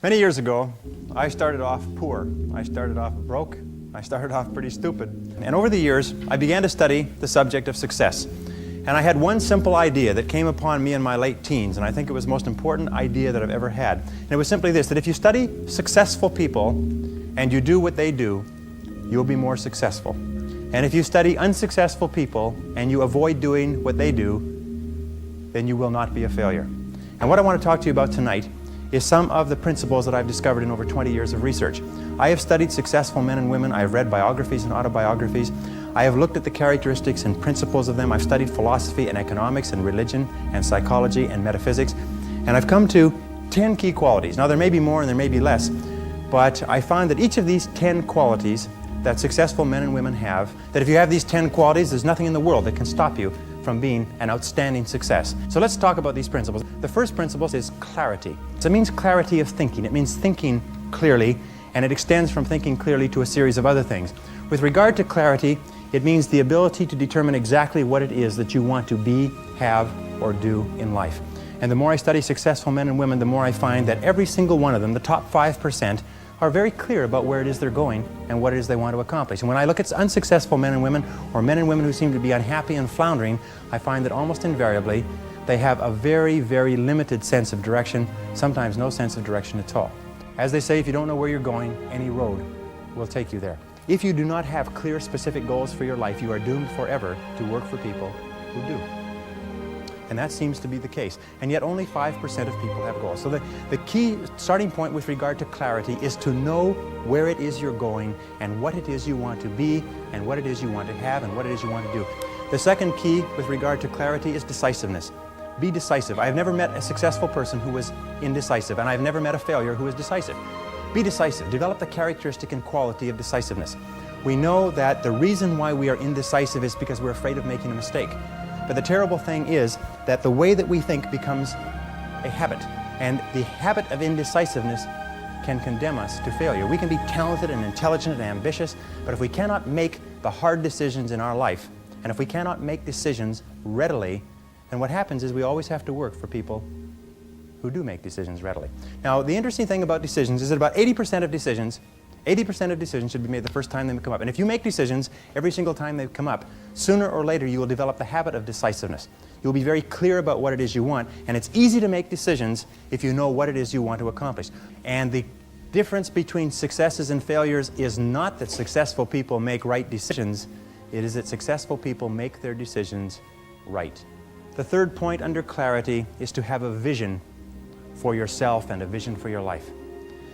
Many years ago, I started off poor. I started off broke. I started off pretty stupid. And over the years, I began to study the subject of success. And I had one simple idea that came upon me in my late teens, and I think it was the most important idea that I've ever had. And it was simply this, that if you study successful people and you do what they do, you'll be more successful. And if you study unsuccessful people and you avoid doing what they do, then you will not be a failure. And what I want to talk to you about tonight is some of the principles that I've discovered in over 20 years of research. I have studied successful men and women. I have read biographies and autobiographies. I have looked at the characteristics and principles of them. I've studied philosophy and economics and religion and psychology and metaphysics. And I've come to 10 key qualities. Now there may be more and there may be less, but I find that each of these 10 qualities that successful men and women have, that if you have these 10 qualities, there's nothing in the world that can stop you from being an outstanding success. So let's talk about these principles. The first principle is clarity. So it means clarity of thinking. It means thinking clearly, and it extends from thinking clearly to a series of other things. With regard to clarity, it means the ability to determine exactly what it is that you want to be, have, or do in life. And the more I study successful men and women, the more I find that every single one of them, the top 5%, are very clear about where it is they're going and what it is they want to accomplish. And when I look at unsuccessful men and women, or men and women who seem to be unhappy and floundering, I find that almost invariably they have a very, very limited sense of direction, sometimes no sense of direction at all. As they say, if you don't know where you're going, any road will take you there. If you do not have clear, specific goals for your life, you are doomed forever to work for people who do. And that seems to be the case. And yet only 5% of people have goals. So the key starting point with regard to clarity is to know where it is you're going and what it is you want to be and what it is you want to have and what it is you want to do. The second key with regard to clarity is decisiveness. Be decisive. I have never met a successful person who was indecisive, and I've never met a failure who was decisive. Be decisive. Develop the characteristic and quality of decisiveness. We know that the reason why we are indecisive is because we're afraid of making a mistake. But the terrible thing is that the way that we think becomes a habit, and the habit of indecisiveness can condemn us to failure. We can be talented and intelligent and ambitious, but if we cannot make the hard decisions in our life, and if we cannot make decisions readily, then what happens is we always have to work for people who do make decisions readily. Now, the interesting thing about decisions is that about 80% of decisions should be made the first time they come up. And if you make decisions every single time they come up, sooner or later you will develop the habit of decisiveness. You'll be very clear about what it is you want, and it's easy to make decisions if you know what it is you want to accomplish. And the difference between successes and failures is not that successful people make right decisions, it is that successful people make their decisions right. The third point under clarity is to have a vision for yourself and a vision for your life.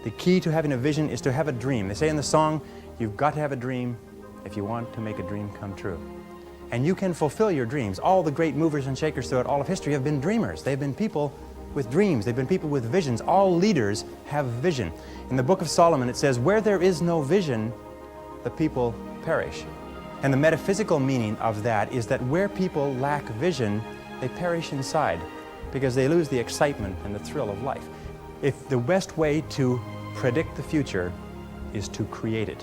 The key to having a vision is to have a dream. They say in the song, you've got to have a dream if you want to make a dream come true. And you can fulfill your dreams. All the great movers and shakers throughout all of history have been dreamers. They've been people with dreams. They've been people with visions. All leaders have vision. In the Book of Solomon it says, where there is no vision, the people perish. And the metaphysical meaning of that is that where people lack vision, they perish inside because they lose the excitement and the thrill of life. If the best way to predict the future is to create it,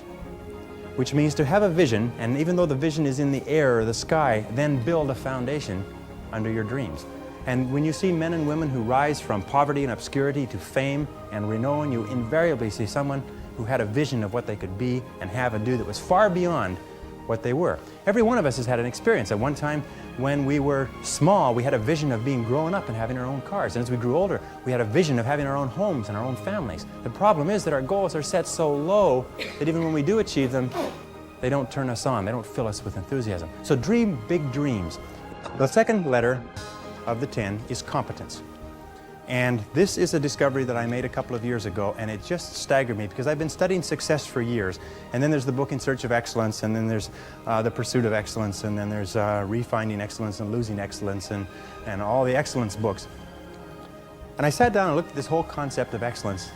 which means to have a vision, and even though the vision is in the air or the sky, then build a foundation under your dreams. And when you see men and women who rise from poverty and obscurity to fame and renown, you invariably see someone who had a vision of what they could be and have and do that was far beyond what they were. Every one of us has had an experience. At one time when we were small, we had a vision of being grown up and having our own cars. And as we grew older, we had a vision of having our own homes and our own families. The problem is that our goals are set so low that even when we do achieve them, they don't turn us on. They don't fill us with enthusiasm. So dream big dreams. The second letter of the 10 is competence. And this is a discovery that I made a couple of years ago, and it just staggered me because I've been studying success for years. And then there's the book In Search of Excellence, and then there's The Pursuit of Excellence, and then there's Refinding Excellence and Losing Excellence, and all the excellence books. And I sat down and looked at this whole concept of excellence,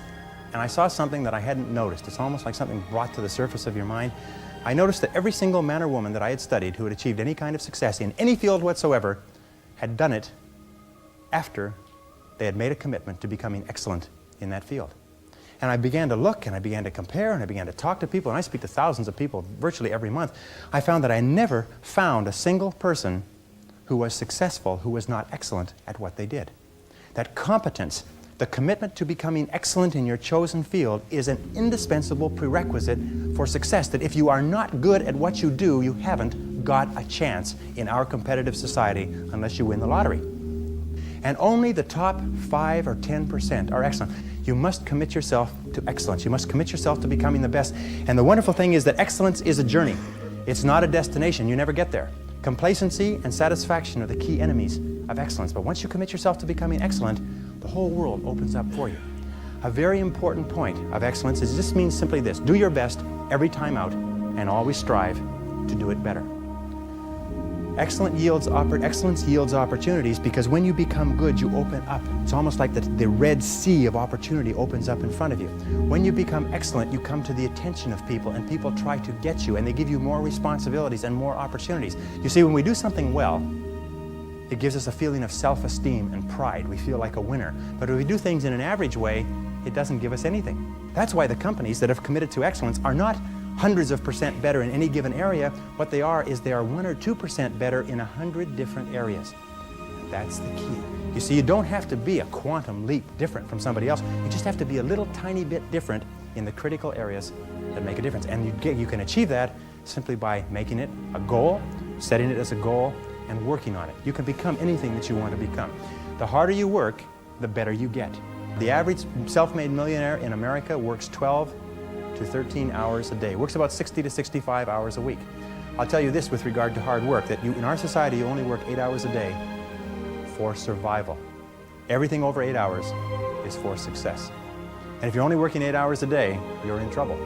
and I saw something that I hadn't noticed. It's almost like something brought to the surface of your mind. I noticed that every single man or woman that I had studied who had achieved any kind of success in any field whatsoever had done it after they had made a commitment to becoming excellent in that field. And I began to look, and I began to compare, and I began to talk to people, and I speak to thousands of people virtually every month. I found that I never found a single person who was successful who was not excellent at what they did. That competence The commitment to becoming excellent in your chosen field is an indispensable prerequisite for success, that if you are not good at what you do, you haven't got a chance in our competitive society unless you win the lottery. And only the top 5 or 10% are excellent. You must commit yourself to excellence. You must commit yourself to becoming the best. And the wonderful thing is that excellence is a journey. It's not a destination. You never get there. Complacency and satisfaction are the key enemies of excellence. But once you commit yourself to becoming excellent, the whole world opens up for you. A very important point of excellence is this means simply this: do your best every time out and always strive to do it better. Excellence yields opportunities, because when you become good, you open up. It's almost like the Red Sea of opportunity opens up in front of you. When you become excellent, you come to the attention of people, and people try to get you, and they give you more responsibilities and more opportunities. You see, when we do something well, it gives us a feeling of self-esteem and pride. We feel like a winner. But if we do things in an average way, it doesn't give us anything. That's why the companies that have committed to excellence are not hundreds of % better in any given area. What they are is they are 1 or 2% better in 100 different areas. That's the key. You see, you don't have to be a quantum leap different from somebody else. You just have to be a little tiny bit different in the critical areas that make a difference. And you can achieve that simply by making it a goal, setting it as a goal, and working on it. You can become anything that you want to become. The harder you work, the better you get. The average self-made millionaire in America works 12 to 13 hours a day, works about 60 to 65 hours a week. I'll tell you this with regard to hard work, that in our society you only work 8 hours a day for survival. Everything over 8 hours is for success. And if you're only working 8 hours a day, you're in trouble.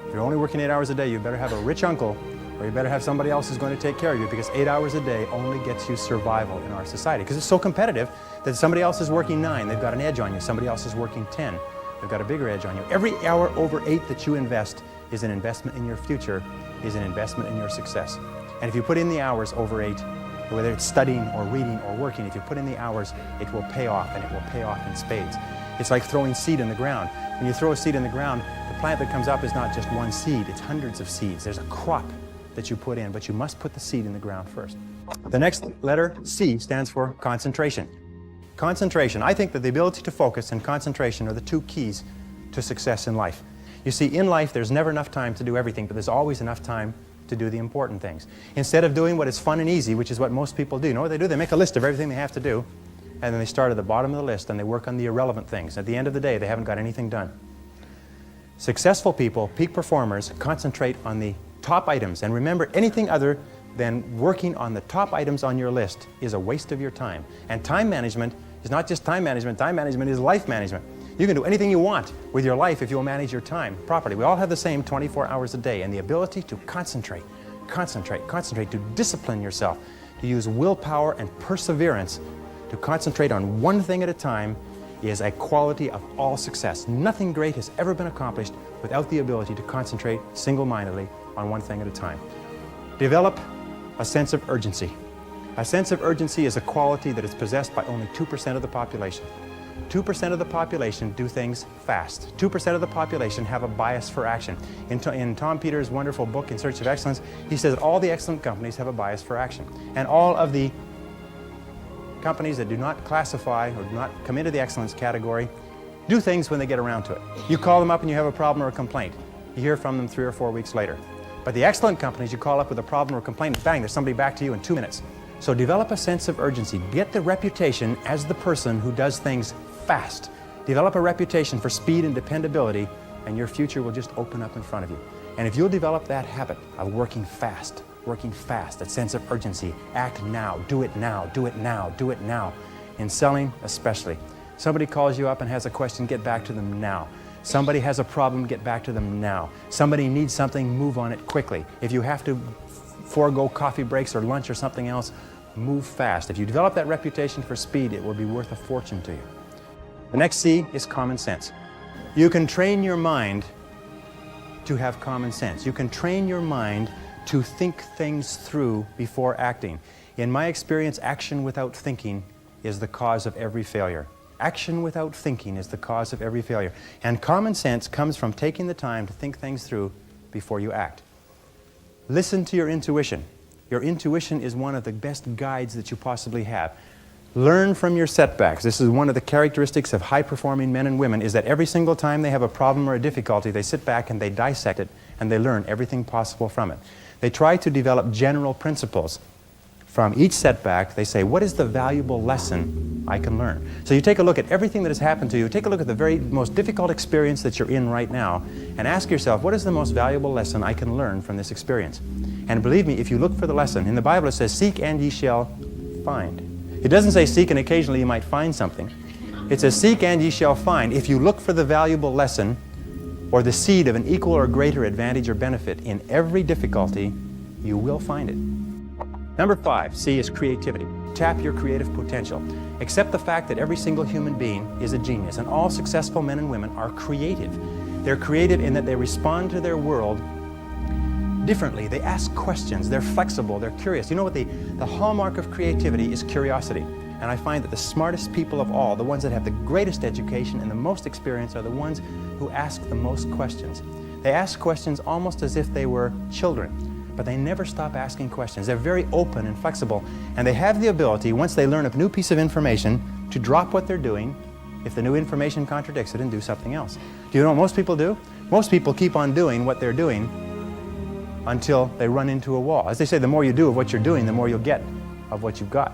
If you're only working 8 hours a day, you better have a rich uncle, or you better have somebody else who's going to take care of you, because 8 hours a day only gets you survival in our society. Because it's so competitive that somebody else is working 9, they've got an edge on you. Somebody else is working 10, they've got a bigger edge on you. Every hour over 8 that you invest is an investment in your future, is an investment in your success. And if you put in the hours over 8, whether it's studying or reading or working, if you put in the hours, it will pay off, and it will pay off in spades. It's like throwing seed in the ground. When you throw a seed in the ground, the plant that comes up is not just one seed, it's hundreds of seeds. There's a crop that you put in, but you must put the seed in the ground first. The next letter, C, stands for concentration. Concentration. I think that the ability to focus and concentration are the two keys to success in life. You see, in life, there's never enough time to do everything, but there's always enough time to do the important things. Instead of doing what is fun and easy, which is what most people do, you know what they do? They make a list of everything they have to do, and then they start at the bottom of the list and they work on the irrelevant things. At the end of the day, they haven't got anything done. Successful people, peak performers, concentrate on the top items. And remember, anything other than working on the top items on your list is a waste of your time. And time management is not just time management is life management. You can do anything you want with your life if you'll manage your time properly. We all have the same 24 hours a day, and the ability to concentrate, to discipline yourself, to use willpower and perseverance to concentrate on one thing at a time is a quality of all success. Nothing great has ever been accomplished without the ability to concentrate single-mindedly on one thing at a time. Develop a sense of urgency. A sense of urgency is a quality that is possessed by only 2% of the population. 2% of the population do things fast. 2% of the population have a bias for action. In Tom Peters' wonderful book, In Search of Excellence, he says that all the excellent companies have a bias for action. And all of the companies that do not classify or do not come into the excellence category do things when they get around to it. You call them up and you have a problem or a complaint. You hear from them 3 or 4 weeks later. But the excellent companies, you call up with a problem or a complaint, and bang, there's somebody back to you in 2 minutes. So develop a sense of urgency. Get the reputation as the person who does things fast. Develop a reputation for speed and dependability, and your future will just open up in front of you. And if you'll develop that habit of working fast, that sense of urgency, act now, do it now, do it now, do it now. In selling especially. Somebody calls you up and has a question, get back to them now. Somebody has a problem, get back to them now. Somebody needs something, move on it quickly. If you have to forego coffee breaks or lunch or something else, move fast. If you develop that reputation for speed, it will be worth a fortune to you. The next C is common sense. You can train your mind to have common sense. You can train your mind to think things through before acting. In my experience, action without thinking is the cause of every failure. Action without thinking is the cause of every failure. And common sense comes from taking the time to think things through before you act. Listen to your intuition. Your intuition is one of the best guides that you possibly have. Learn from your setbacks. This is one of the characteristics of high-performing men and women, is that every single time they have a problem or a difficulty, they sit back and they dissect it and they learn everything possible from it. They try to develop general principles. From each setback, they say, what is the valuable lesson I can learn? So you take a look at everything that has happened to you, take a look at the very most difficult experience that you're in right now, and ask yourself, what is the most valuable lesson I can learn from this experience? And believe me, if you look for the lesson, in the Bible it says, seek and ye shall find. It doesn't say seek and occasionally you might find something. It says seek and ye shall find. If you look for the valuable lesson or the seed of an equal or greater advantage or benefit in every difficulty, you will find it. Number 5, C, is creativity. Tap your creative potential. Accept the fact that every single human being is a genius, and all successful men and women are creative. They're creative in that they respond to their world differently. They ask questions, they're flexible, they're curious. You know what the hallmark of creativity is? Curiosity. And I find that the smartest people of all, the ones that have the greatest education and the most experience, are the ones who ask the most questions. They ask questions almost as if they were children, but they never stop asking questions. They're very open and flexible, and they have the ability, once they learn a new piece of information, to drop what they're doing if the new information contradicts it and do something else. Do you know what most people do? Most people keep on doing what they're doing until they run into a wall. As they say, the more you do of what you're doing, the more you'll get of what you've got.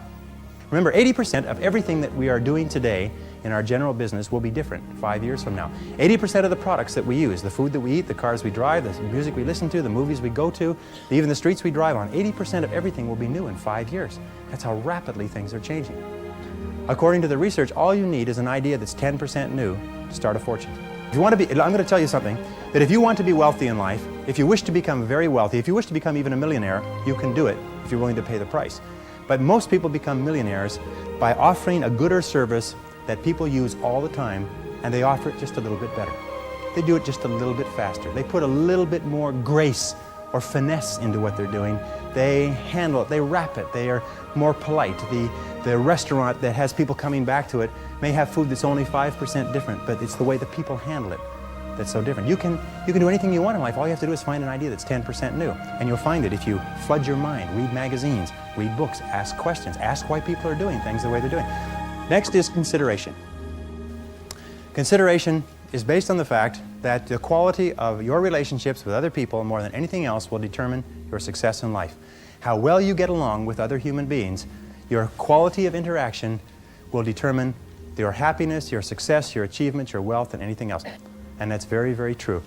Remember, 80% of everything that we are doing today in our general business will be different 5 years from now. 80% of the products that we use, the food that we eat, the cars we drive, the music we listen to, the movies we go to, even the streets we drive on, 80% of everything will be new in 5 years. That's how rapidly things are changing. According to the research, all you need is an idea that's 10% new to start a fortune. If you want to be, I'm going to tell you something, that if you want to be wealthy in life, if you wish to become very wealthy, if you wish to become even a millionaire, you can do it if you're willing to pay the price. But most people become millionaires by offering a good or service that people use all the time, and they offer it just a little bit better. They do it just a little bit faster. They put a little bit more grace or finesse into what they're doing. They handle it, they wrap it, they are more polite. The restaurant that has people coming back to it may have food that's only 5% different, but it's the way the people handle it that's so different. You can do anything you want in life. All you have to do is find an idea that's 10% new, and you'll find it if you flood your mind, read magazines, read books, ask questions, ask why people are doing things the way they're doing. Next is consideration. Consideration is based on the fact that the quality of your relationships with other people more than anything else will determine your success in life. How well you get along with other human beings, your quality of interaction will determine your happiness, your success, your achievements, your wealth, and anything else. And that's very, very true.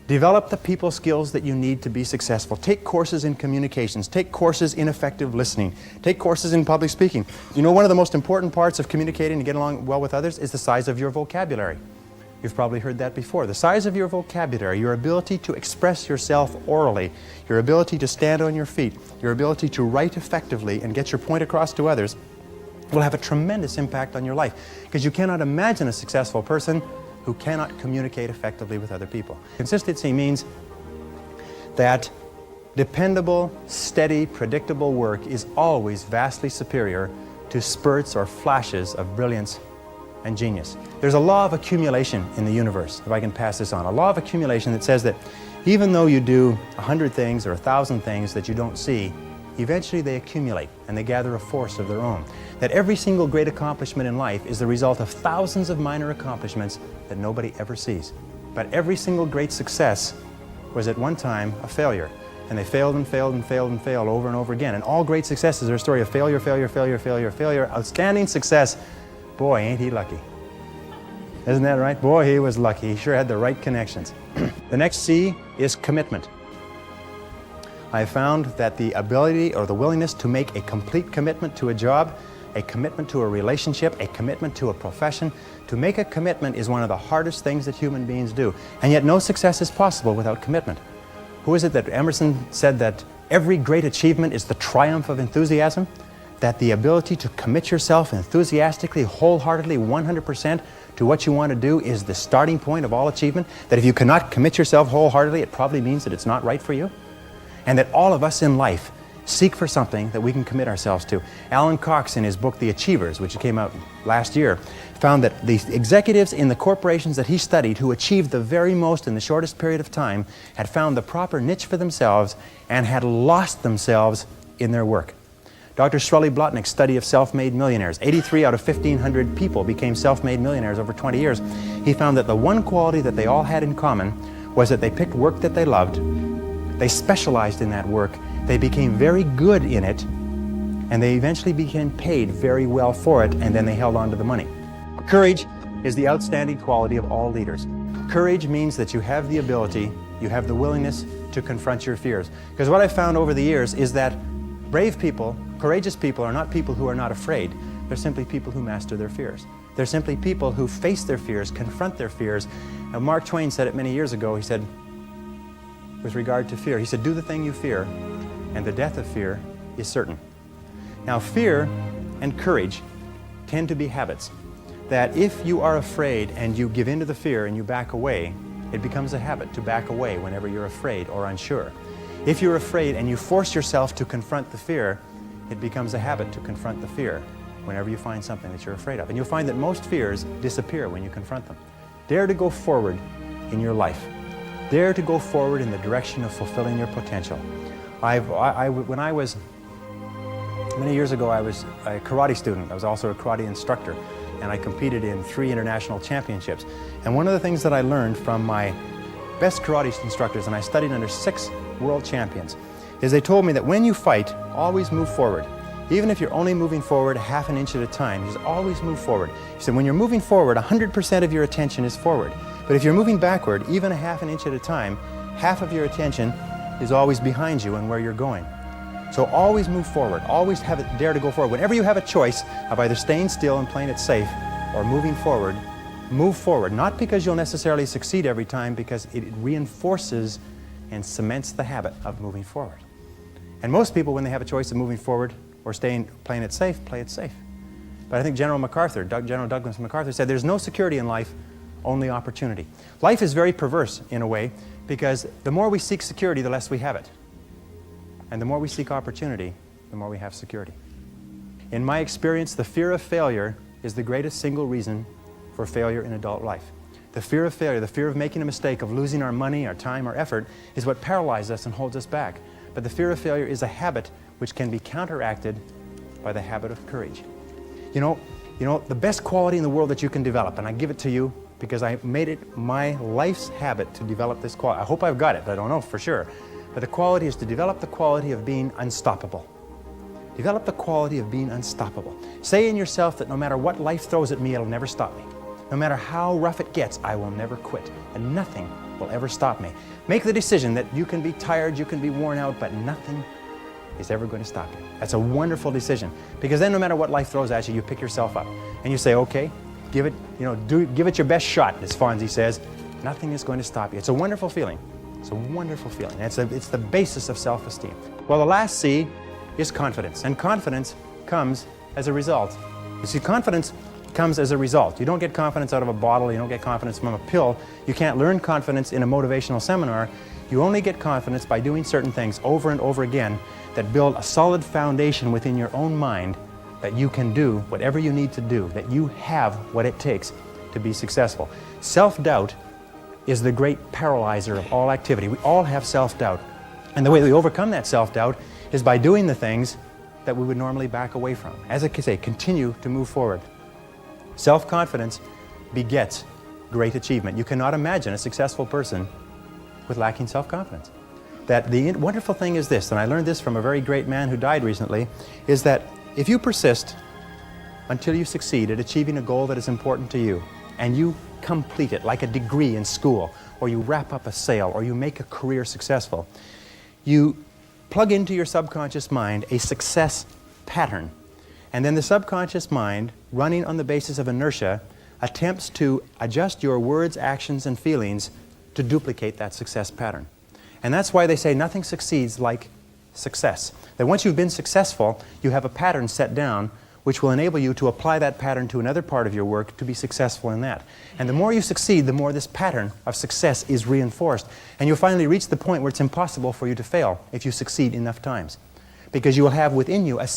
Develop the people skills that you need to be successful. Take courses in communications. Take courses in effective listening. Take courses in public speaking. You know, one of the most important parts of communicating and getting along well with others is the size of your vocabulary. You've probably heard that before. The size of your vocabulary, your ability to express yourself orally, your ability to stand on your feet, your ability to write effectively and get your point across to others will have a tremendous impact on your life, because you cannot imagine a successful person who cannot communicate effectively with other people. Consistency means that dependable, steady, predictable work is always vastly superior to spurts or flashes of brilliance and genius. There's a law of accumulation in the universe, if I can pass this on. A law of accumulation that says that even though you do 100 things or 1,000 things that you don't see, eventually they accumulate and they gather a force of their own. That every single great accomplishment in life is the result of thousands of minor accomplishments that nobody ever sees. But every single great success was at one time a failure. And they failed and failed and failed and failed over and over again. And all great successes are a story of failure, failure, failure, failure, failure. Outstanding success. Boy, ain't he lucky. Isn't that right? Boy, he was lucky. He sure had the right connections. The next C is commitment. I found that the ability or the willingness to make a complete commitment to a job, a commitment to a relationship, a commitment to a profession, to make a commitment is one of the hardest things that human beings do. And yet no success is possible without commitment. Who is it that Emerson said that every great achievement is the triumph of enthusiasm? That the ability to commit yourself enthusiastically, wholeheartedly, 100% to what you want to do is the starting point of all achievement? That if you cannot commit yourself wholeheartedly, it probably means that it's not right for you? And that all of us in life seek for something that we can commit ourselves to. Alan Cox, in his book, The Achievers, which came out last year, found that the executives in the corporations that he studied who achieved the very most in the shortest period of time had found the proper niche for themselves and had lost themselves in their work. Dr. Shirley Blotnick's study of self-made millionaires. 83 out of 1,500 people became self-made millionaires over 20 years. He found that the one quality that they all had in common was that they picked work that they loved, they specialized in that work, they became very good in it, and they eventually became paid very well for it, and then they held on to the money. Courage is the outstanding quality of all leaders. Courage means that you have the ability, you have the willingness to confront your fears. Because what I've found over the years is that brave people, courageous people are not people who are not afraid. They're simply people who master their fears. They're simply people who face their fears, confront their fears. And Mark Twain said it many years ago. He said, with regard to fear, he said, do the thing you fear, and the death of fear is certain. Now, fear and courage tend to be habits. That if you are afraid and you give in to the fear and you back away, it becomes a habit to back away whenever you're afraid or unsure. If you're afraid and you force yourself to confront the fear, it becomes a habit to confront the fear whenever you find something that you're afraid of. And you'll find that most fears disappear when you confront them. Dare to go forward in your life. Dare to go forward in the direction of fulfilling your potential. When I was, many years ago, I was a karate student. I was also a karate instructor, and I competed in 3 international championships. And one of the things that I learned from my best karate instructors, and I studied under 6 world champions, is they told me that when you fight, always move forward. Even if you're only moving forward half an inch at a time, just always move forward. He said when you're moving forward, 100% of your attention is forward. But if you're moving backward, even a half an inch at a time, half of your attention is always behind you and where you're going. So always move forward. Always dare to go forward. Whenever you have a choice of either staying still and playing it safe or moving forward, move forward. Not because you'll necessarily succeed every time, because it reinforces and cements the habit of moving forward. And most people, when they have a choice of moving forward or playing it safe, play it safe. But I think General Douglas MacArthur said there's no security in life, only opportunity. Life is very perverse in a way, because the more we seek security, the less we have it. And the more we seek opportunity, the more we have security. In my experience, the fear of failure is the greatest single reason for failure in adult life. The fear of failure, the fear of making a mistake, of losing our money, our time, our effort, is what paralyzes us and holds us back. But the fear of failure is a habit which can be counteracted by the habit of courage. You know, the best quality in the world that you can develop, and I give it to you because I made it my life's habit to develop this quality. I hope I've got it, but I don't know for sure. But the quality is to develop the quality of being unstoppable. Develop the quality of being unstoppable. Say in yourself that no matter what life throws at me, it'll never stop me. No matter how rough it gets, I will never quit. And nothing will ever stop me. Make the decision that you can be tired, you can be worn out, but nothing is ever going to stop you. That's a wonderful decision. Because then no matter what life throws at you, you pick yourself up. And you say, okay, give it your best shot, as Fonzie says. Nothing is going to stop you. It's a wonderful feeling. It's a wonderful feeling. It's the basis of self-esteem. Well, the last C is confidence. And confidence comes as a result. You see, confidence comes as a result. You don't get confidence out of a bottle. You don't get confidence from a pill. You can't learn confidence in a motivational seminar. You only get confidence by doing certain things over and over again that build a solid foundation within your own mind that you can do whatever you need to do, that you have what it takes to be successful. Self-doubt is the great paralyzer of all activity. We all have self-doubt. And the way we overcome that self-doubt is by doing the things that we would normally back away from. As I say, continue to move forward. Self-confidence begets great achievement. You cannot imagine a successful person with lacking self-confidence. That the wonderful thing is this, and I learned this from a very great man who died recently, is that if you persist until you succeed at achieving a goal that is important to you, and you complete it like a degree in school, or you wrap up a sale, or you make a career successful, you plug into your subconscious mind a success pattern. And then the subconscious mind, running on the basis of inertia, attempts to adjust your words, actions, and feelings to duplicate that success pattern. And that's why they say nothing succeeds like success. That once you've been successful, you have a pattern set down which will enable you to apply that pattern to another part of your work to be successful in that. And the more you succeed, the more this pattern of success is reinforced. And you'll finally reach the point where it's impossible for you to fail if you succeed enough times. Because you will have within you a